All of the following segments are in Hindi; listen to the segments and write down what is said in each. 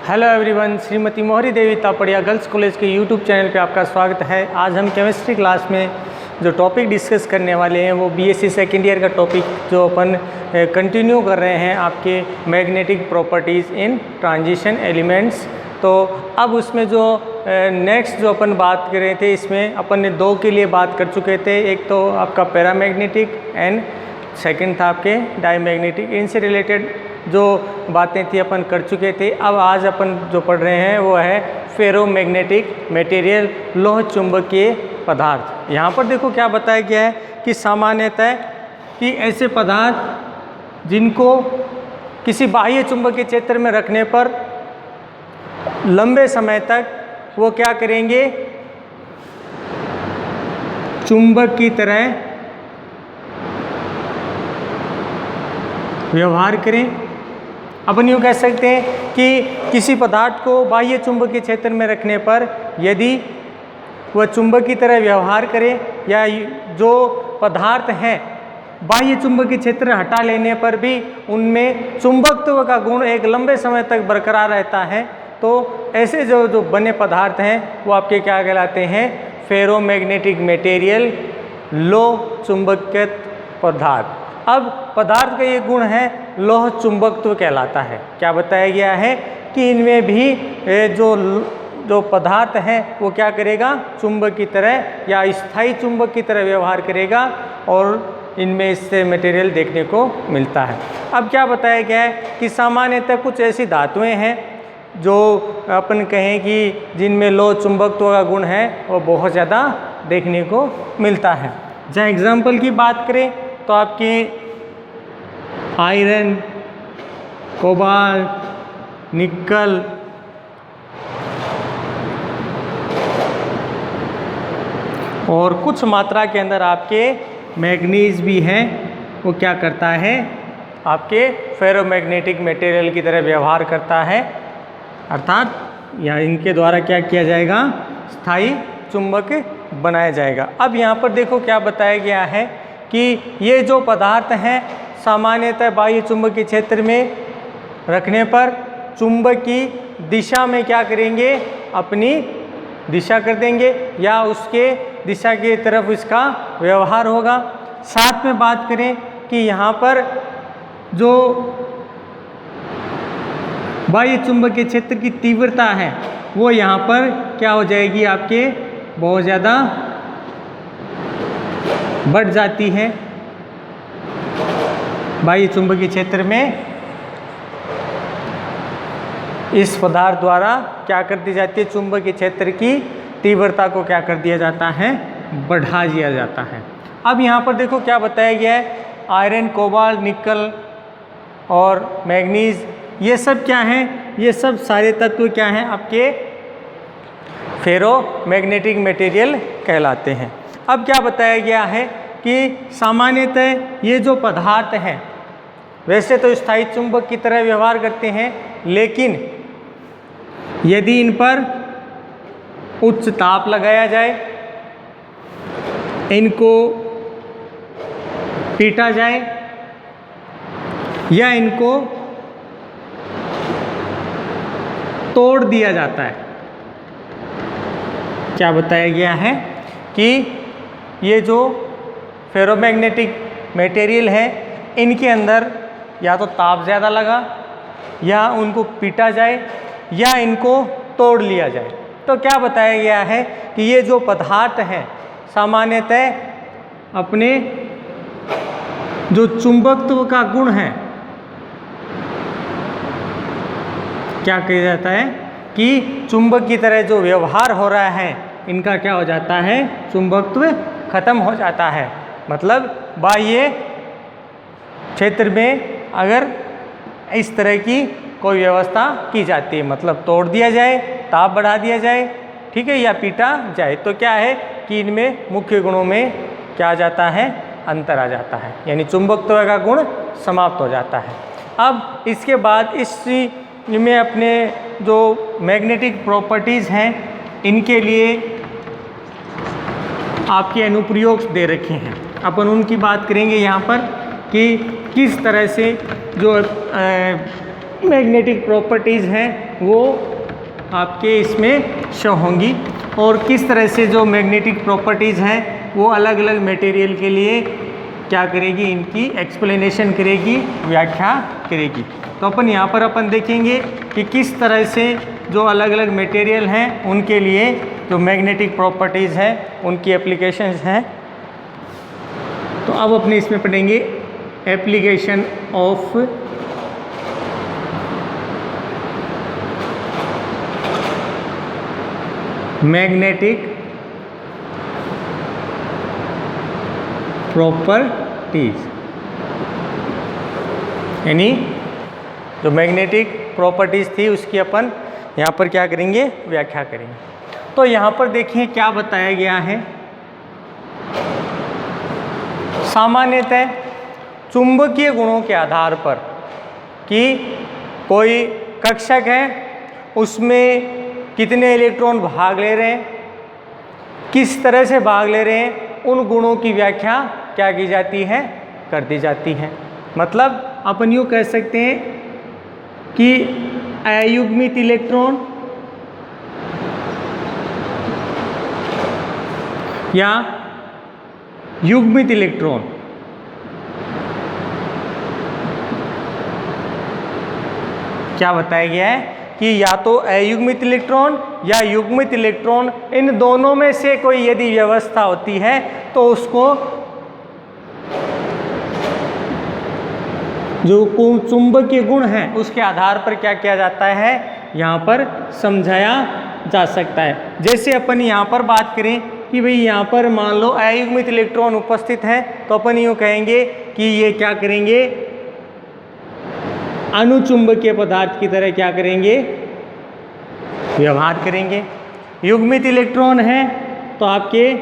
हेलो एवरीवन, श्रीमती मोहरी देवी तापड़िया गर्ल्स कॉलेज के यूट्यूब चैनल पे आपका स्वागत है। आज हम केमिस्ट्री क्लास में जो टॉपिक डिस्कस करने वाले हैं वो बीएससी सेकेंड ईयर का टॉपिक जो अपन कंटिन्यू कर रहे हैं, आपके मैग्नेटिक प्रॉपर्टीज़ इन ट्रांजिशन एलिमेंट्स। तो अब उसमें जो नेक्स्ट जो अपन बात कर रहे थे, इसमें अपन ने दो के लिए बात कर चुके थे। एक तो आपका पैरामैग्नेटिक एंड सेकंड था आपके डायमैग्नेटिक। इनसे रिलेटेड जो बातें थी अपन कर चुके थे। अब आज अपन जो पढ़ रहे हैं वो है फेरोमैग्नेटिक मटेरियल, लोह चुंबकीय पदार्थ। यहाँ पर देखो क्या बताया गया है कि सामान्यतः कि ऐसे पदार्थ जिनको किसी बाह्य चुंबकीय क्षेत्र में रखने पर लंबे समय तक वो क्या करेंगे, चुंबक की तरह व्यवहार करें। अपन यूँ कह सकते हैं कि किसी पदार्थ को बाह्य चुंबकीय क्षेत्र में रखने पर यदि वह चुंबक की तरह व्यवहार करे या जो पदार्थ हैं बाह्य चुंबकीय क्षेत्र हटा लेने पर भी उनमें चुंबकत्व का गुण एक लंबे समय तक बरकरार रहता है, तो ऐसे जो बने पदार्थ हैं वो आपके क्या कहलाते हैं, फेरोमैग्नेटिक मटेरियल, लो चुंबकीय पदार्थ। अब पदार्थ का ये गुण है लोह चुंबकत्व कहलाता है। क्या बताया गया है कि इनमें भी जो पदार्थ है वो क्या करेगा, चुंबक की तरह या स्थायी चुंबक की तरह व्यवहार करेगा और इनमें इससे मटेरियल देखने को मिलता है। अब क्या बताया गया है कि सामान्यतः कुछ ऐसी धातुएं हैं जो अपन कहें कि जिनमें लोह चुंबकत्व का गुण है वो बहुत ज़्यादा देखने को मिलता है। जहाँ एग्जाम्पल की बात करें तो आपके आयरन, कोबाल्ट, निकल और कुछ मात्रा के अंदर आपके मैग्नीज भी हैं। वो क्या करता है, आपके फेरोमैग्नेटिक मटेरियल की तरह व्यवहार करता है, अर्थात या इनके द्वारा क्या किया जाएगा, स्थायी चुंबक बनाया जाएगा। अब यहाँ पर देखो क्या बताया गया है कि ये जो पदार्थ हैं सामान्यतः बाह्य चुंबकीय क्षेत्र में रखने पर चुंबक की दिशा में क्या करेंगे, अपनी दिशा कर देंगे या उसके दिशा की तरफ इसका व्यवहार होगा। साथ में बात करें कि यहाँ पर जो बाह्य चुंबकीय क्षेत्र की तीव्रता है वो यहाँ पर क्या हो जाएगी, आपके बहुत ज़्यादा बढ़ जाती है। बाह्य चुंबकीय क्षेत्र में इस पदार्थ द्वारा क्या कर दी जाती है, चुंबकीय क्षेत्र की तीव्रता को क्या कर दिया जाता है, बढ़ा दिया जाता है। अब यहाँ पर देखो क्या बताया गया है, आयरन, कोबाल्ट, निकल और मैग्नीज, ये सब क्या हैं, ये सब सारे तत्व क्या हैं, आपके फेरोमैग्नेटिक मटेरियल कहलाते हैं। अब क्या बताया गया है कि सामान्यतः ये जो पदार्थ हैं वैसे तो स्थायी चुंबक की तरह व्यवहार करते हैं, लेकिन यदि इन पर उच्च ताप लगाया जाए, इनको पीटा जाए या इनको तोड़ दिया जाता है, क्या बताया गया है कि ये जो फेरोमैग्नेटिक मटेरियल है इनके अंदर या तो ताप ज़्यादा लगा या उनको पीटा जाए या इनको तोड़ लिया जाए, तो क्या बताया गया है कि ये जो पदार्थ हैं सामान्यतः अपने जो चुंबकत्व का गुण है, क्या कहा जाता है कि चुंबक की तरह जो व्यवहार हो रहा है इनका क्या हो जाता है, चुंबकत्व खत्म हो जाता है। मतलब बाह्य क्षेत्र में अगर इस तरह की कोई व्यवस्था की जाती है, मतलब तोड़ दिया जाए, ताप बढ़ा दिया जाए, ठीक है, या पीटा जाए, तो क्या है कि इनमें मुख्य गुणों में क्या आ जाता है, अंतर आ जाता है, यानी चुंबकत्व का गुण समाप्त हो जाता है। अब इसके बाद इसमें अपने जो मैग्नेटिक प्रॉपर्टीज़ हैं इनके लिए आपके अनुप्रयोग दे रखे हैं, अपन उनकी बात करेंगे यहाँ पर कि किस तरह से जो मैग्नेटिक प्रॉपर्टीज़ हैं वो आपके इसमें शो होंगी, और किस तरह से जो मैग्नेटिक प्रॉपर्टीज़ हैं वो अलग अलग मटेरियल के लिए क्या करेगी, इनकी एक्सप्लेनेशन करेगी, व्याख्या करेगी। तो अपन यहाँ पर अपन देखेंगे कि किस तरह से जो अलग अलग मटेरियल हैं उनके लिए जो मैग्नेटिक प्रॉपर्टीज़ हैं उनकी एप्लीकेशंस हैं। तो अब अपने इसमें पढ़ेंगे एप्लीकेशन ऑफ मैग्नेटिक प्रॉपर्टीज, यानी जो मैग्नेटिक प्रॉपर्टीज थी उसकी अपन यहाँ पर क्या करेंगे, व्याख्या करेंगे। तो यहाँ पर देखिए क्या बताया गया है। सामान्यतः चुंबकीय गुणों के आधार पर कि कोई कक्षक है उसमें कितने इलेक्ट्रॉन भाग ले रहे हैं, किस तरह से भाग ले रहे हैं, उन गुणों की व्याख्या क्या की जाती है, कर दी जाती है। मतलब अपन यूँ कह सकते हैं कि अयुग्मित इलेक्ट्रॉन या युग्मित इलेक्ट्रॉन क्या बताया गया है कि या तो अयुग्मित इलेक्ट्रॉन या युग्मित इलेक्ट्रॉन, इन दोनों में से कोई यदि व्यवस्था होती है तो उसको जो चुंबकीय गुण है उसके आधार पर क्या किया जाता है, यहाँ पर समझाया जा सकता है। जैसे अपन यहाँ पर बात करें कि भाई यहाँ पर मान लो अयुग्मित इलेक्ट्रॉन उपस्थित है, तो अपन यूँ कहेंगे कि ये क्या करेंगे, अनुचुंबकीय पदार्थ की तरह क्या करेंगे, व्यवहार करेंगे। युग्मित इलेक्ट्रॉन है तो आपके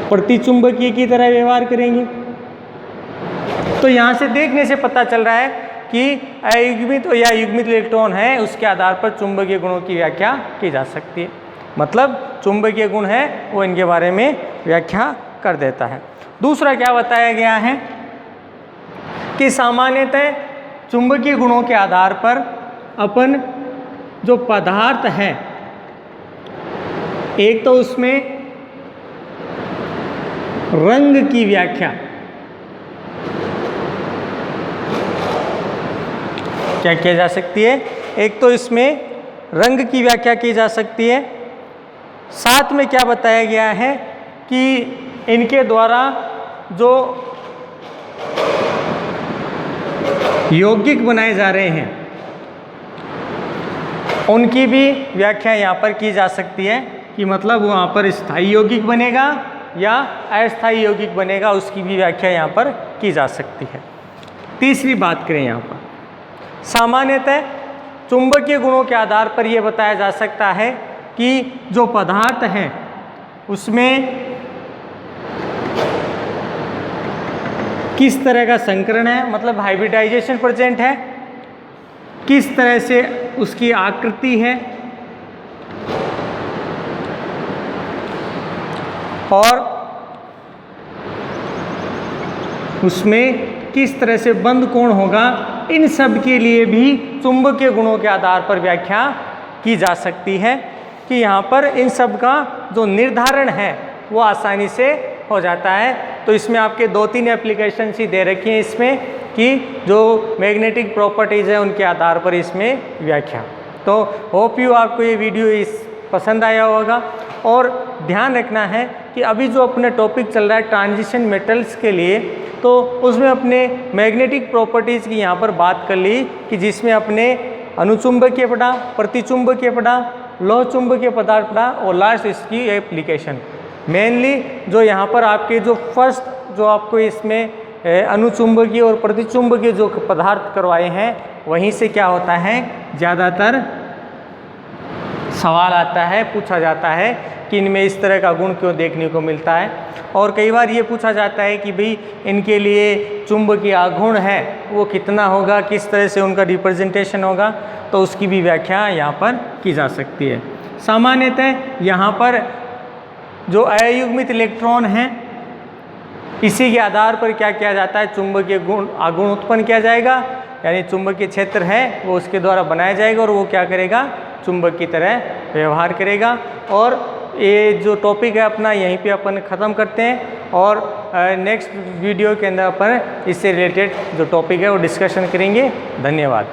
प्रतिचुंबकीय की तरह व्यवहार करेंगे। तो यहाँ से देखने से पता चल रहा है कि अयुग्मित या युग्मित इलेक्ट्रॉन है उसके आधार पर चुंबकीय गुणों की व्याख्या की जा सकती है। मतलब चुंबकीय गुण है वो इनके बारे में व्याख्या कर देता है। दूसरा क्या बताया गया है कि सामान्यतः चुंबकीय गुणों के आधार पर अपन जो पदार्थ है, एक तो उसमें रंग की व्याख्या क्या किया जा सकती है, एक तो इसमें रंग की व्याख्या की जा सकती है। साथ में क्या बताया गया है कि इनके द्वारा जो यौगिक बनाए जा रहे हैं उनकी भी व्याख्या यहाँ पर की जा सकती है कि मतलब वहाँ पर स्थायी यौगिक बनेगा या अस्थायी यौगिक बनेगा, उसकी भी व्याख्या यहाँ पर की जा सकती है। तीसरी बात करें यहाँ पर, सामान्यतः चुंबकीय गुणों के आधार पर यह बताया जा सकता है कि जो पदार्थ है उसमें किस तरह का संकरण है, मतलब हाइब्रिडाइजेशन प्रेजेंट है, किस तरह से उसकी आकृति है और उसमें किस तरह से बंद कोण होगा, इन सब के लिए भी चुंबकीय गुणों के आधार पर व्याख्या की जा सकती है कि यहाँ पर इन सब का जो निर्धारण है वो आसानी से हो जाता है। तो इसमें आपके 2-3 एप्लीकेशन ही दे रखी हैं इसमें कि जो मैग्नेटिक प्रॉपर्टीज़ है उनके आधार पर इसमें व्याख्या। तो होप यू आपको ये वीडियो पसंद आया होगा। और ध्यान रखना है कि अभी जो अपने टॉपिक चल रहा है ट्रांजिशन मेटल्स के लिए, तो उसमें अपने मैग्नेटिक प्रॉपर्टीज़ की यहाँ पर बात कर ली कि जिसमें अपने अनुचुंबकीय पढ़ा, प्रतिचुंबकीय पढ़ा, लौह चुंबकीय पदार्थ पढ़ा और लास्ट इसकी एप्लीकेशन। मेनली जो यहाँ पर आपके जो फर्स्ट जो आपको इसमें अनुचुंबकीय और प्रतिचुंबकीय जो पदार्थ करवाए हैं वहीं से क्या होता है, ज़्यादातर सवाल आता है, पूछा जाता है कि इनमें इस तरह का गुण क्यों देखने को मिलता है। और कई बार ये पूछा जाता है कि भाई इनके लिए चुंबकीय आघूर्ण है वो कितना होगा, किस तरह से उनका रिप्रेजेंटेशन होगा, तो उसकी भी व्याख्या यहाँ पर की जा सकती है। सामान्यतः यहाँ पर जो अयुग्मित इलेक्ट्रॉन हैं इसी के आधार पर क्या किया जाता है, चुंबकीय आघूर्ण उत्पन्न किया जाएगा, यानी चुंबकीय क्षेत्र है वो उसके द्वारा बनाया जाएगा और वो क्या करेगा, चुंबक की तरह व्यवहार करेगा। और ये जो टॉपिक है अपना यहीं पे अपन ख़त्म करते हैं और नेक्स्ट वीडियो के अंदर अपन इससे रिलेटेड जो टॉपिक है वो डिस्कशन करेंगे। धन्यवाद।